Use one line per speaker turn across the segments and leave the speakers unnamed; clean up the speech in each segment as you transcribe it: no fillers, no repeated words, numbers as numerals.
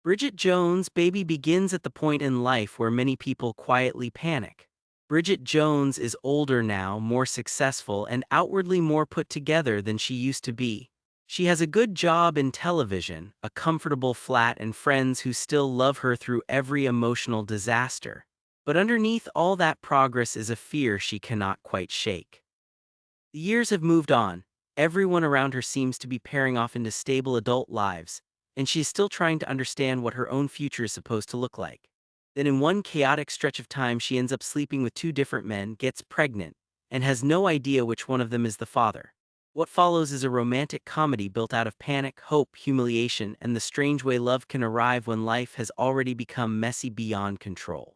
Bridget Jones' Baby begins at the point in life where many people quietly panic. Bridget Jones is older now, more successful, and outwardly more put together than she used to be. She has a good job in television, a comfortable flat, and friends who still love her through every emotional disaster. But underneath all that progress is a fear she cannot quite shake. The years have moved on. Everyone around her seems to be pairing off into stable adult lives, and she is still trying to understand what her own future is supposed to look like. Then in one chaotic stretch of time she ends up sleeping with two different men, gets pregnant, and has no idea which one of them is the father. What follows is a romantic comedy built out of panic, hope, humiliation, and the strange way love can arrive when life has already become messy beyond control.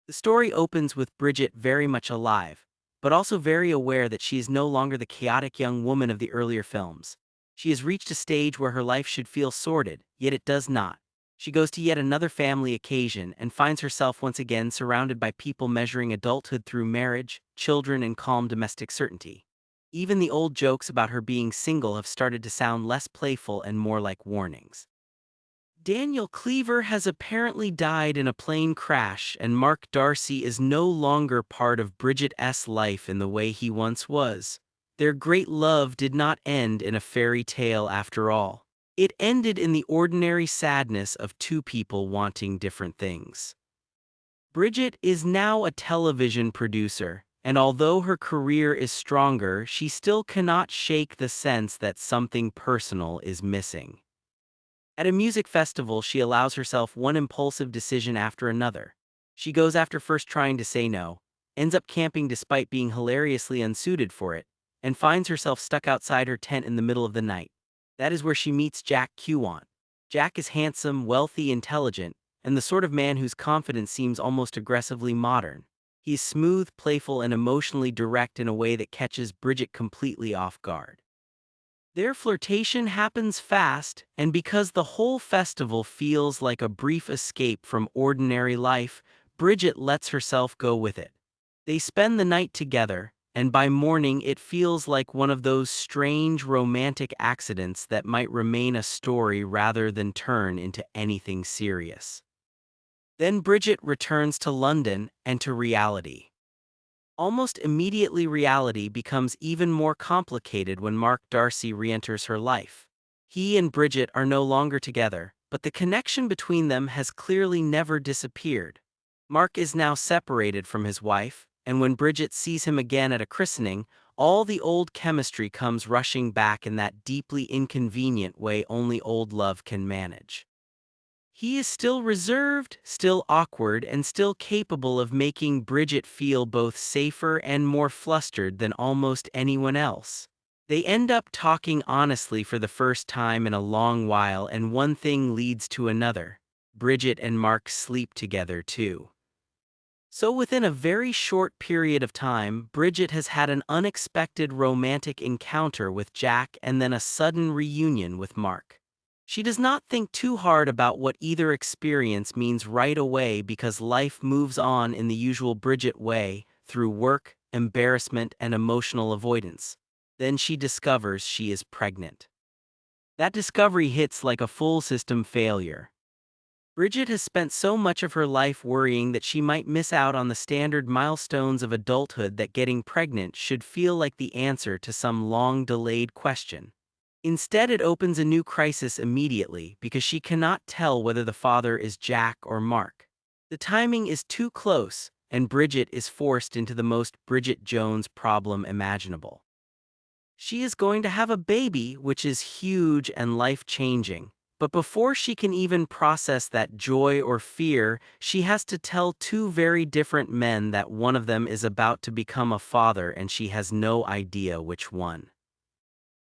The story opens with Bridget very much alive, but also very aware that she is no longer the chaotic young woman of the earlier films. She has reached a stage where her life should feel sorted, yet it does not. She goes to yet another family occasion and finds herself once again surrounded by people measuring adulthood through marriage, children, and calm domestic certainty. Even the old jokes about her being single have started to sound less playful and more like warnings. Daniel Cleaver has apparently died in a plane crash, and Mark Darcy is no longer part of Bridget's life in the way he once was. Their great love did not end in a fairy tale after all. It ended in the ordinary sadness of two people wanting different things. Bridget is now a television producer, and although her career is stronger, she still cannot shake the sense that something personal is missing. At a music festival, she allows herself one impulsive decision after another. She goes after first trying to say no, ends up camping despite being hilariously unsuited for it, and finds herself stuck outside her tent in the middle of the night. That is where she meets Jack Quant. Jack is handsome, wealthy, intelligent, and the sort of man whose confidence seems almost aggressively modern. He is smooth, playful, and emotionally direct in a way that catches Bridget completely off guard. Their flirtation happens fast, and because the whole festival feels like a brief escape from ordinary life, Bridget lets herself go with it. They spend the night together, and by morning it feels like one of those strange romantic accidents that might remain a story rather than turn into anything serious. Then Bridget returns to London and to reality. Almost immediately, reality becomes even more complicated when Mark Darcy re-enters her life. He and Bridget are no longer together, but the connection between them has clearly never disappeared. Mark is now separated from his wife, and when Bridget sees him again at a christening, all the old chemistry comes rushing back in that deeply inconvenient way only old love can manage. He is still reserved, still awkward, and still capable of making Bridget feel both safer and more flustered than almost anyone else. They end up talking honestly for the first time in a long while, and one thing leads to another. Bridget and Mark sleep together too. So within a very short period of time, Bridget has had an unexpected romantic encounter with Jack and then a sudden reunion with Mark. She does not think too hard about what either experience means right away because life moves on in the usual Bridget way, through work, embarrassment, and emotional avoidance. Then she discovers she is pregnant. That discovery hits like a full system failure. Bridget has spent so much of her life worrying that she might miss out on the standard milestones of adulthood that getting pregnant should feel like the answer to some long-delayed question. Instead, it opens a new crisis immediately because she cannot tell whether the father is Jack or Mark. The timing is too close, and Bridget is forced into the most Bridget Jones problem imaginable. She is going to have a baby, which is huge and life-changing. But before she can even process that joy or fear, she has to tell two very different men that one of them is about to become a father and she has no idea which one.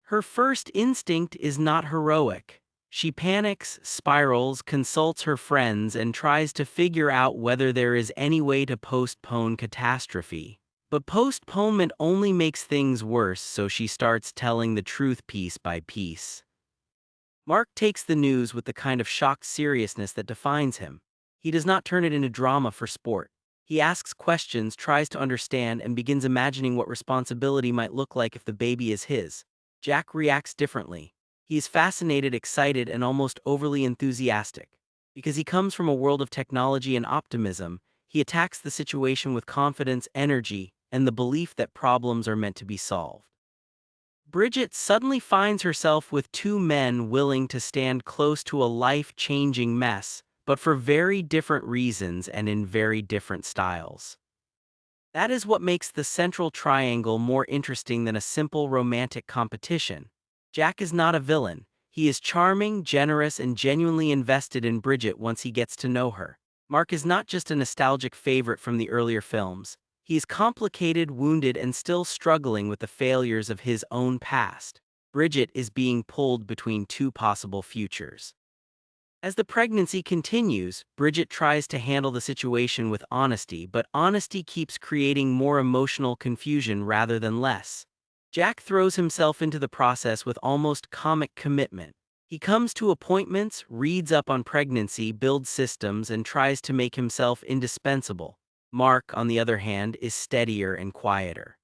Her first instinct is not heroic. She panics, spirals, consults her friends, and tries to figure out whether there is any way to postpone catastrophe. But postponement only makes things worse, so she starts telling the truth piece by piece. Mark takes the news with the kind of shocked seriousness that defines him. He does not turn it into drama for sport. He asks questions, tries to understand, and begins imagining what responsibility might look like if the baby is his. Jack reacts differently. He is fascinated, excited, and almost overly enthusiastic. Because he comes from a world of technology and optimism, he attacks the situation with confidence, energy, and the belief that problems are meant to be solved. Bridget suddenly finds herself with two men willing to stand close to a life-changing mess, but for very different reasons and in very different styles. That is what makes the central triangle more interesting than a simple romantic competition. Jack is not a villain. He is charming, generous, and genuinely invested in Bridget once he gets to know her. Mark is not just a nostalgic favorite from the earlier films. He is complicated, wounded, and still struggling with the failures of his own past. Bridget is being pulled between two possible futures. As the pregnancy continues, Bridget tries to handle the situation with honesty, but honesty keeps creating more emotional confusion rather than less. Jack throws himself into the process with almost comic commitment. He comes to appointments, reads up on pregnancy, builds systems, and tries to make himself indispensable. Mark, on the other hand, is steadier and quieter.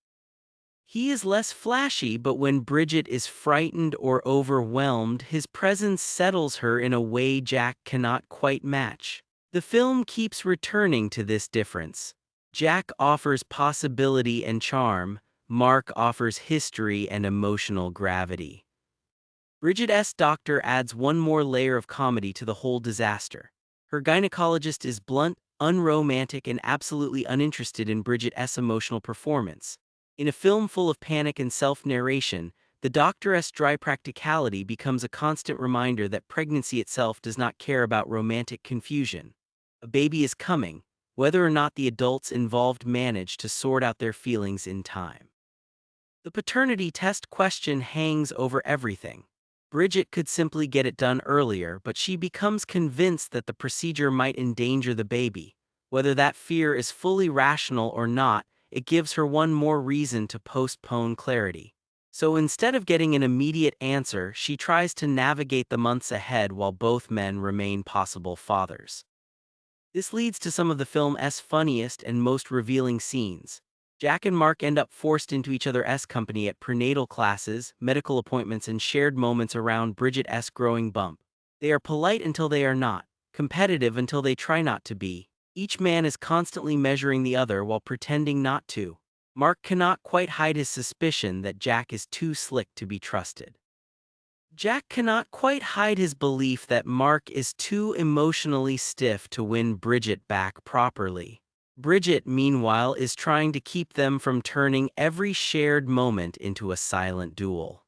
He is less flashy, but when Bridget is frightened or overwhelmed, his presence settles her in a way Jack cannot quite match. The film keeps returning to this difference. Jack offers possibility and charm, Mark offers history and emotional gravity. Bridget's doctor adds one more layer of comedy to the whole disaster. Her gynecologist is blunt, unromantic, and absolutely uninterested in Bridget's emotional performance. In a film full of panic and self-narration, the doctor's dry practicality becomes a constant reminder that pregnancy itself does not care about romantic confusion. A baby is coming, whether or not the adults involved manage to sort out their feelings in time. The paternity test question hangs over everything. Bridget could simply get it done earlier, but she becomes convinced that the procedure might endanger the baby. Whether that fear is fully rational or not, it gives her one more reason to postpone clarity. So instead of getting an immediate answer, she tries to navigate the months ahead while both men remain possible fathers. This leads to some of the film's funniest and most revealing scenes. Jack and Mark end up forced into each other's company at prenatal classes, medical appointments, and shared moments around Bridget's growing bump. They are polite until they are not, competitive until they try not to be. Each man is constantly measuring the other while pretending not to. Mark cannot quite hide his suspicion that Jack is too slick to be trusted. Jack cannot quite hide his belief that Mark is too emotionally stiff to win Bridget back properly. Bridget, meanwhile, is trying to keep them from turning every shared moment into a silent duel.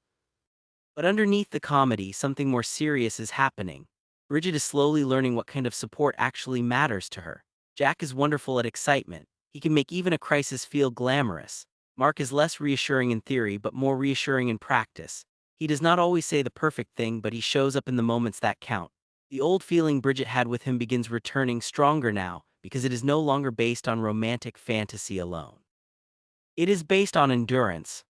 But underneath the comedy, something more serious is happening. Bridget is slowly learning what kind of support actually matters to her. Jack is wonderful at excitement. He can make even a crisis feel glamorous. Mark is less reassuring in theory, but more reassuring in practice. He does not always say the perfect thing, but he shows up in the moments that count. The old feeling Bridget had with him begins returning stronger now, because it is no longer based on romantic fantasy alone. It is based on endurance.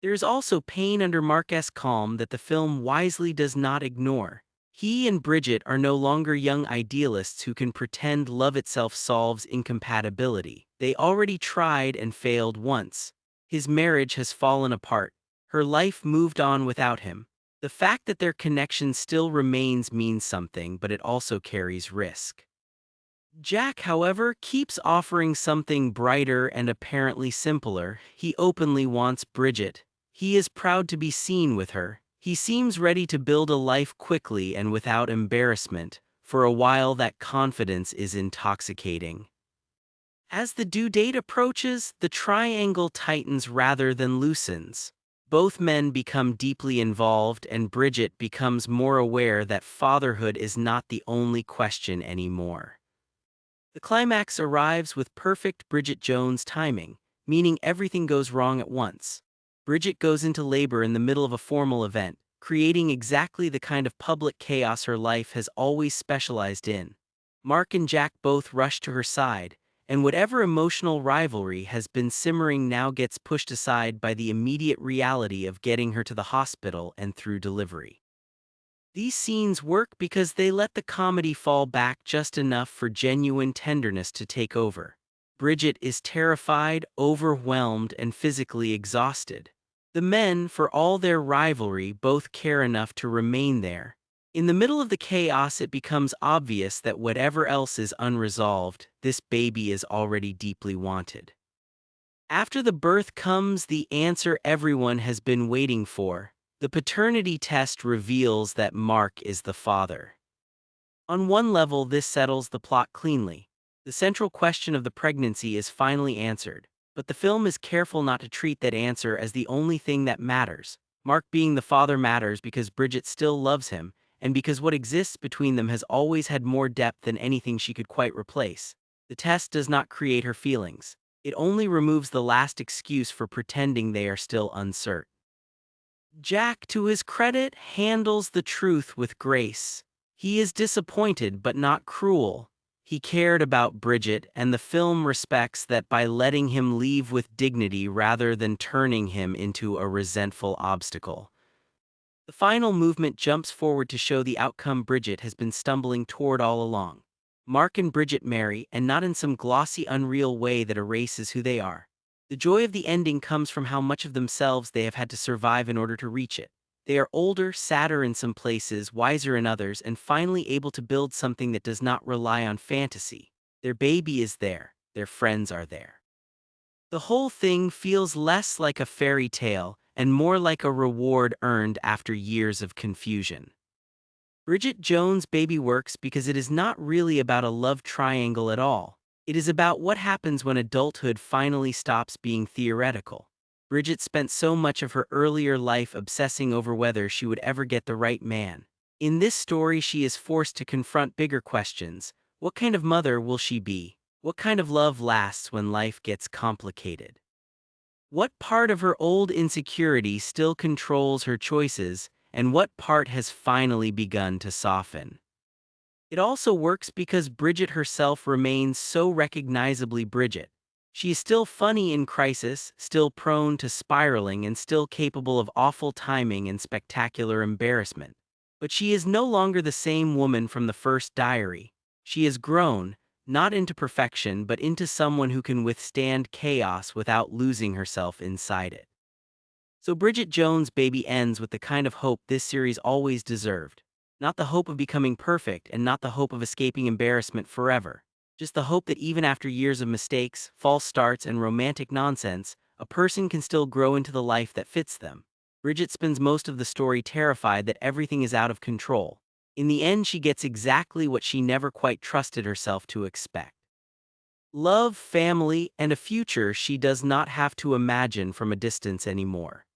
There is also pain under Mark's calm that the film wisely does not ignore. He and Bridget are no longer young idealists who can pretend love itself solves incompatibility. They already tried and failed once. His marriage has fallen apart. Her life moved on without him. The fact that their connection still remains means something, but it also carries risk. Jack, however, keeps offering something brighter and apparently simpler. He openly wants Bridget. He is proud to be seen with her. He seems ready to build a life quickly and without embarrassment. For a while, that confidence is intoxicating. As the due date approaches, the triangle tightens rather than loosens. Both men become deeply involved, and Bridget becomes more aware that fatherhood is not the only question anymore. The climax arrives with perfect Bridget Jones timing, meaning everything goes wrong at once. Bridget goes into labor in the middle of a formal event, creating exactly the kind of public chaos her life has always specialized in. Mark and Jack both rush to her side, and whatever emotional rivalry has been simmering now gets pushed aside by the immediate reality of getting her to the hospital and through delivery. These scenes work because they let the comedy fall back just enough for genuine tenderness to take over. Bridget is terrified, overwhelmed, and physically exhausted. The men, for all their rivalry, both care enough to remain there. In the middle of the chaos, it becomes obvious that whatever else is unresolved, this baby is already deeply wanted. After the birth comes the answer everyone has been waiting for. The paternity test reveals that Mark is the father. On one level, this settles the plot cleanly. The central question of the pregnancy is finally answered, but the film is careful not to treat that answer as the only thing that matters. Mark being the father matters because Bridget still loves him, and because what exists between them has always had more depth than anything she could quite replace. The test does not create her feelings. It only removes the last excuse for pretending they are still uncertain. Jack, to his credit, handles the truth with grace. He is disappointed but not cruel. He cared about Bridget, and the film respects that by letting him leave with dignity rather than turning him into a resentful obstacle. The final movement jumps forward to show the outcome Bridget has been stumbling toward all along. Mark and Bridget marry, and not in some glossy, unreal way that erases who they are. The joy of the ending comes from how much of themselves they have had to survive in order to reach it. They are older, sadder in some places, wiser in others, and finally able to build something that does not rely on fantasy. Their baby is there, their friends are there. The whole thing feels less like a fairy tale and more like a reward earned after years of confusion. Bridget Jones' Baby works because it is not really about a love triangle at all. It is about what happens when adulthood finally stops being theoretical. Bridget spent so much of her earlier life obsessing over whether she would ever get the right man. In this story, she is forced to confront bigger questions. What kind of mother will she be? What kind of love lasts when life gets complicated? What part of her old insecurity still controls her choices, and what part has finally begun to soften? It also works because Bridget herself remains so recognizably Bridget. She is still funny in crisis, still prone to spiraling, and still capable of awful timing and spectacular embarrassment. But she is no longer the same woman from the first diary. She has grown, not into perfection, but into someone who can withstand chaos without losing herself inside it. So Bridget Jones' Baby ends with the kind of hope this series always deserved. Not the hope of becoming perfect, and not the hope of escaping embarrassment forever. Just the hope that even after years of mistakes, false starts, and romantic nonsense, a person can still grow into the life that fits them. Bridget spends most of the story terrified that everything is out of control. In the end, she gets exactly what she never quite trusted herself to expect: love, family, and a future she does not have to imagine from a distance anymore.